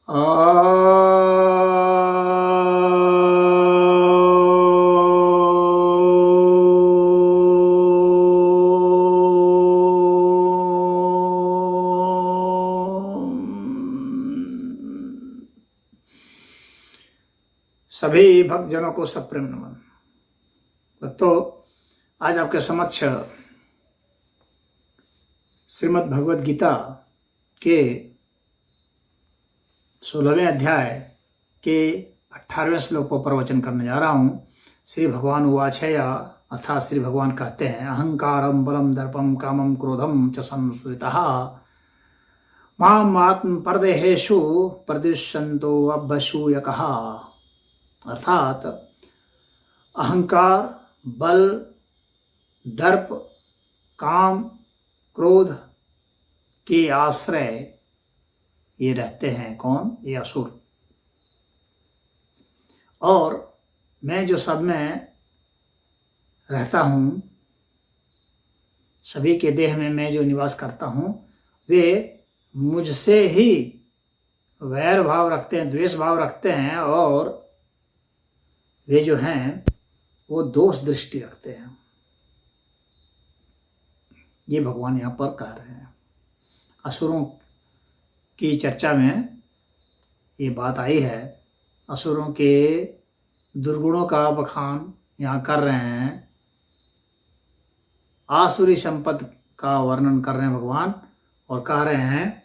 सभी भक्तजनों को सप्रेम नमन। तो आज आपके समक्ष श्रीमद् भगवद गीता के 16वें अध्याय के 18वें श्लोक पर प्रवचन करने जा रहा हूँ। श्री भगवान उवाचय, अर्थात श्री भगवान कहते हैं, अहंकारम बलम दर्पम कामम क्रोधम च संश्रितः माम आत्म परदेहेषु प्रदुष्यन्तो अभ्यसूयकः। अर्थात अहंकार, बल, दर्प, काम, क्रोध के आश्रय ये रहते हैं। कौन? ये असुर। और मैं जो सब में रहता हूँ, सभी के देह में मैं जो निवास करता हूँ, वे मुझसे ही वैर भाव रखते हैं, द्वेष भाव रखते हैं, और वे जो हैं वो दोष दृष्टि रखते हैं। ये भगवान यहाँ पर कह रहे हैं। असुरों की चर्चा में ये बात आई है। असुरों के दुर्गुणों का बखान यहाँ कर रहे हैं। आसुरी संपत्ति का वर्णन कर रहे हैं भगवान, और कह रहे हैं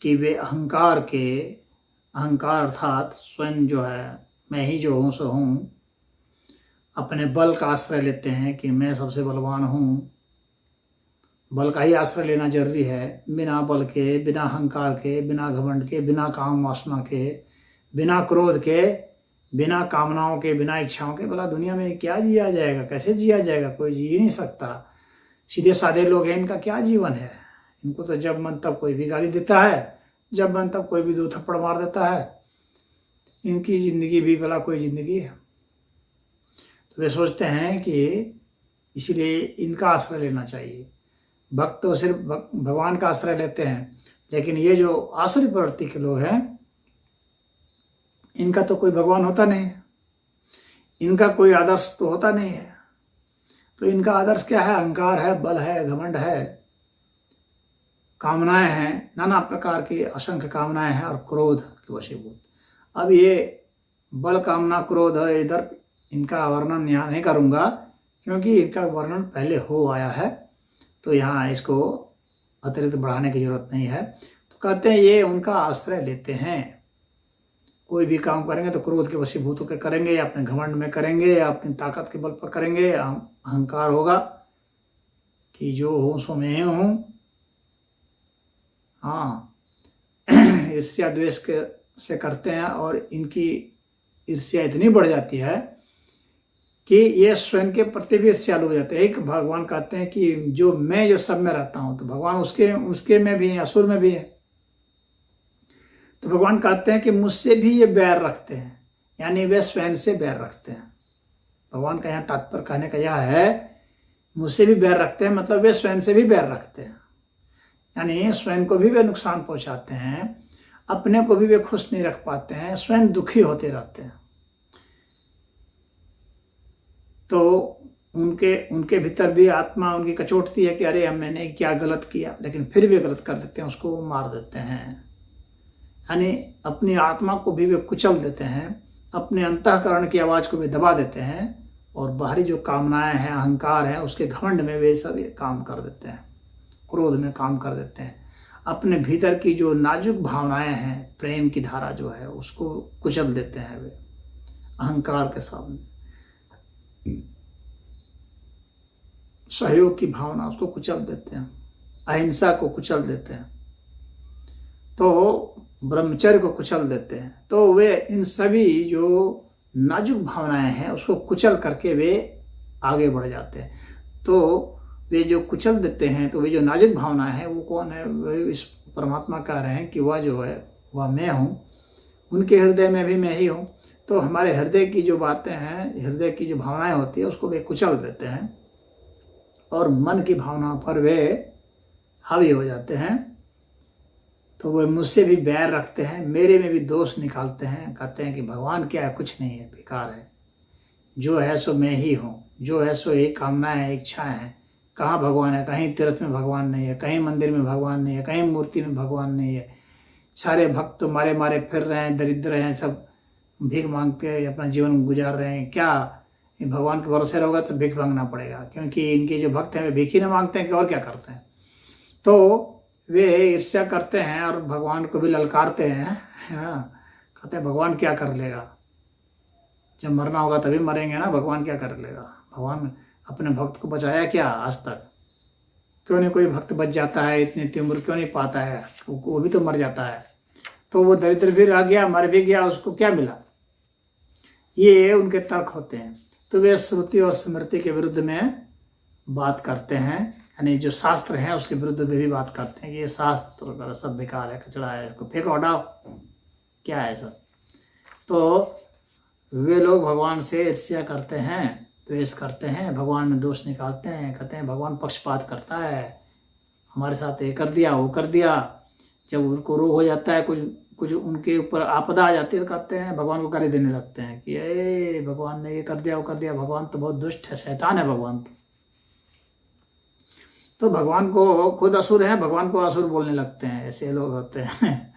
कि वे अहंकार अर्थात स्वयं जो है, मैं ही जो हूँ सो हूँ, अपने बल का आश्रय लेते हैं कि मैं सबसे बलवान हूँ। बल का ही आश्रय लेना जरूरी है। बिना बल के, बिना अहंकार के, बिना घमंड के, बिना काम वासना के, बिना क्रोध के, बिना कामनाओं के, बिना इच्छाओं के, भला दुनिया में क्या जिया जाएगा? कैसे जिया जाएगा? कोई जी ही नहीं सकता। सीधे साधे लोग हैं, इनका क्या जीवन है? इनको तो जब मन तब कोई भी गाली देता है, जब मन तब कोई भी दो थप्पड़ मार देता है। इनकी ज़िंदगी भी भला कोई ज़िंदगी है? तो वे सोचते हैं कि इसीलिए इनका आश्रय लेना चाहिए। भक्त तो सिर्फ भगवान का आश्रय लेते हैं, लेकिन ये जो आसुरी प्रवृत्ति के लोग हैं, इनका तो कोई भगवान होता नहीं है, इनका कोई आदर्श तो होता नहीं है। तो इनका आदर्श क्या है? अहंकार है, बल है, घमंड है, कामनाएं हैं, नाना प्रकार की असंख्य कामनाएं हैं, और क्रोध के वशीभूत। अब ये बल, कामना, क्रोध, इधर इनका वर्णन यहाँ नहीं करूँगा, क्योंकि इनका वर्णन पहले हो आया है, तो यहाँ इसको अतिरिक्त बढ़ाने की जरूरत नहीं है। तो कहते हैं ये उनका आश्रय लेते हैं। कोई भी काम करेंगे तो क्रोध के वशीभूत होकर करेंगे, या अपने घमंड में करेंगे, या अपनी ताकत के बल पर करेंगे। अहंकार होगा कि जो हूँ सो मैं ही हूँ। हाँ, ईर्ष्या द्वेष से करते हैं, और इनकी ईर्ष्या इतनी बढ़ जाती है कि ये स्वयं के प्रति भी ईर्ष्यालु हो जाते हैं। एक भगवान कहते हैं कि जो मैं जो सब में रहता हूँ, तो भगवान उसके में भी है, असुर में भी है। तो भगवान कहते हैं कि मुझसे भी ये बैर रखते हैं, यानी वे स्वयं से बैर रखते हैं। भगवान का यहाँ तात्पर्य कहने का यह है, मुझसे भी बैर रखते हैं, मतलब वे स्वयं से भी बैर रखते हैं, यानी स्वयं को भी वे नुकसान पहुंचाते हैं, अपने को भी वे खुश नहीं रख पाते हैं, स्वयं दुखी होते रहते हैं। तो उनके भीतर भी आत्मा उनकी कचोटती है कि अरे मैंने क्या गलत किया, लेकिन फिर भी गलत कर देते हैं, उसको मार देते हैं। यानी अपनी आत्मा को भी वे कुचल देते हैं, अपने अंतःकरण की आवाज़ को भी दबा देते हैं, और बाहरी जो कामनाएं हैं, अहंकार है, उसके घमंड में वे सब काम कर देते हैं, क्रोध में काम कर देते हैं। अपने भीतर की जो नाजुक भावनाएं हैं, प्रेम की धारा जो है, उसको कुचल देते हैं वे अहंकार के सामने। सहयोग की भावना, उसको कुचल देते हैं, अहिंसा को कुचल देते हैं, तो ब्रह्मचर्य को कुचल देते हैं। तो वे इन सभी जो नाजुक भावनाएं हैं, उसको कुचल करके वे आगे बढ़ जाते हैं। तो वे जो कुचल देते हैं, तो वे जो नाजुक भावनाएं हैं, वो कौन है? वे इस परमात्मा कह रहे हैं कि वह जो है वह मैं हूँ, उनके हृदय में भी मैं ही हूँ। तो हमारे हृदय की जो बातें हैं, हृदय की जो भावनाएं होती है, उसको वे कुचल देते हैं, और मन की भावना पर वे हावी हो जाते हैं। तो वो मुझसे भी बैर रखते हैं, मेरे में भी दोष निकालते हैं, कहते हैं कि भगवान क्या है, कुछ नहीं है, बेकार है, जो है सो मैं ही हूँ, जो है सो एक कामना है, इच्छा है। कहाँ भगवान है? कहीं तीर्थ में भगवान नहीं है, कहीं मंदिर में भगवान नहीं है, कहीं मूर्ति में भगवान नहीं है। सारे भक्त तो मारे मारे फिर रहे हैं, दरिद्र हैं, सब भीख मांगते हैं, अपना जीवन गुजार रहे हैं। क्या भगवान के भरोसे रहोगा तो भीख मांगना पड़ेगा, क्योंकि इनके जो भक्त हैं वे भीख ही ना मांगते हैं कि और क्या करते हैं। तो वे ईर्ष्या करते हैं और भगवान को भी ललकारते हैं। हाँ, कहते हैं भगवान क्या कर लेगा, जब मरना होगा तभी मरेंगे ना, भगवान क्या कर लेगा। भगवान अपने भक्त को बचाया क्या आज तक? क्यों नहीं कोई भक्त बच जाता है, इतनी उम्र क्यों नहीं पाता है? वो भी तो मर जाता है। तो वो दरिद्र भी रह गया, मर भी गया, उसको क्या मिला? ये उनके तर्क होते हैं। तो वे श्रुति और स्मृति के विरुद्ध में बात करते हैं, यानी जो शास्त्र है उसके विरुद्ध में भी बात करते हैं कि ये शास्त्र सब बेकार है, कचरा है, इसको फेंको, हटाओ, क्या है सब। तो वे लोग भगवान से ईर्ष्या करते हैं, द्वेष करते हैं, भगवान में दोष निकालते हैं, कहते हैं भगवान पक्षपात करता है, हमारे साथ ये कर दिया, वो कर दिया। जब उनको रोग हो जाता है, कुछ उनके ऊपर आपदा आ जाती है, तो कहते हैं भगवान को गाली देने लगते हैं कि ए भगवान ने ये कर दिया, वो कर दिया, भगवान तो बहुत दुष्ट है, शैतान है भगवान तो भगवान को खुद असुर है, भगवान को असुर बोलने लगते हैं, ऐसे लोग होते हैं।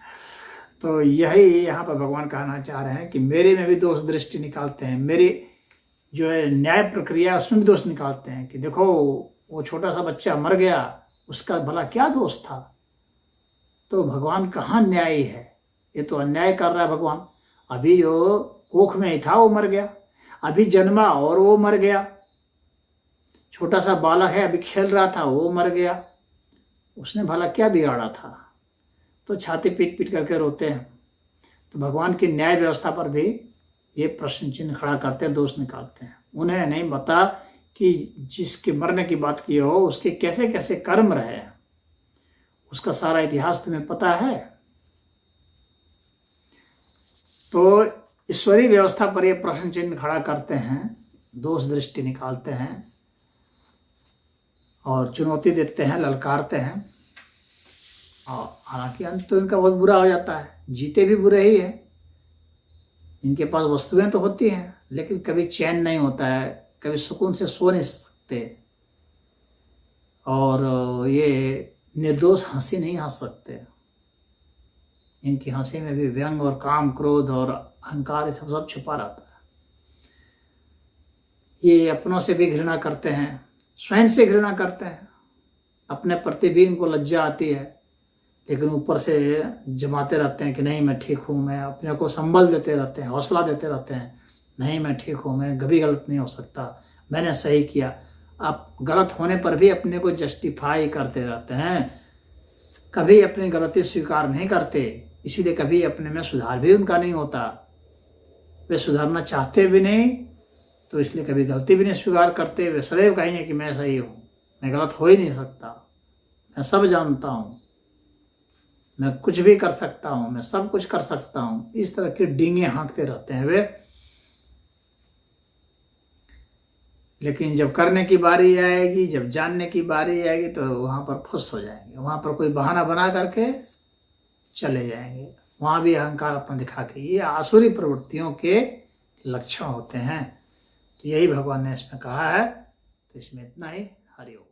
तो यही यहाँ पर भगवान कहना चाह रहे हैं कि मेरे में भी दोष दृष्टि निकालते हैं, मेरी जो है न्याय प्रक्रिया उसमें भी दोष निकालते हैं कि देखो वो छोटा सा बच्चा मर गया, उसका भला क्या दोष था। तो भगवान कहाँ न्यायी है? ये तो अन्याय कर रहा है भगवान। अभी जो कोख में ही था वो मर गया, अभी जन्मा और वो मर गया, छोटा सा बालक है अभी खेल रहा था वो मर गया, उसने भला क्या बिगाड़ा था? तो छाती पीट पीट करके रोते हैं। तो भगवान की न्याय व्यवस्था पर भी ये प्रश्न चिन्ह खड़ा करते हैं, दोष निकालते हैं। उन्हें नहीं पता कि जिसके मरने की बात की हो उसके कैसे कैसे कर्म रहे, उसका सारा इतिहास तुम्हें पता है। तो ईश्वरीय व्यवस्था पर ये प्रश्न चिन्ह खड़ा करते हैं, दोष दृष्टि निकालते हैं और चुनौती देते हैं, ललकारते हैं। और हालांकि अंत तो इनका बहुत बुरा हो जाता है, जीते भी बुरे ही हैं। इनके पास वस्तुएं तो होती हैं लेकिन कभी चैन नहीं होता है, कभी सुकून से सो नहीं सकते, और ये निर्दोष हंसी नहीं हंस सकते। इनकी हंसी में भी व्यंग और काम, क्रोध और अहंकार सब छुपा रहता है। ये अपनों से भी घृणा करते हैं, स्वयं से घृणा करते हैं, अपने प्रति भी इनको लज्जा आती है, लेकिन ऊपर से जमाते रहते हैं कि नहीं मैं ठीक हूँ, मैं अपने को संबल देते रहते हैं, हौसला देते रहते हैं, नहीं मैं ठीक हूँ, मैं कभी गलत नहीं हो सकता, मैंने सही किया। अब गलत होने पर भी अपने को जस्टिफाई करते रहते हैं, कभी अपनी गलती स्वीकार नहीं करते, इसीलिए कभी अपने में सुधार भी उनका नहीं होता। वे सुधारना चाहते भी नहीं, तो इसलिए कभी गलती भी नहीं स्वीकार करते। वे सदैव कहेंगे कि मैं सही हूँ, मैं गलत हो ही नहीं सकता, मैं सब जानता हूँ, मैं कुछ भी कर सकता हूँ, मैं सब कुछ कर सकता हूँ। इस तरह की डींगे हाँकते रहते हैं वे। लेकिन जब करने की बारी आएगी, जब जानने की बारी आएगी, तो वहाँ पर फुस हो जाएंगे, वहाँ पर कोई बहाना बना करके चले जाएंगे, वहाँ भी अहंकार अपना दिखा के। ये आसुरी प्रवृत्तियों के लक्षण होते हैं। तो यही भगवान ने इसमें कहा है। तो इसमें इतना ही। हरि ओम।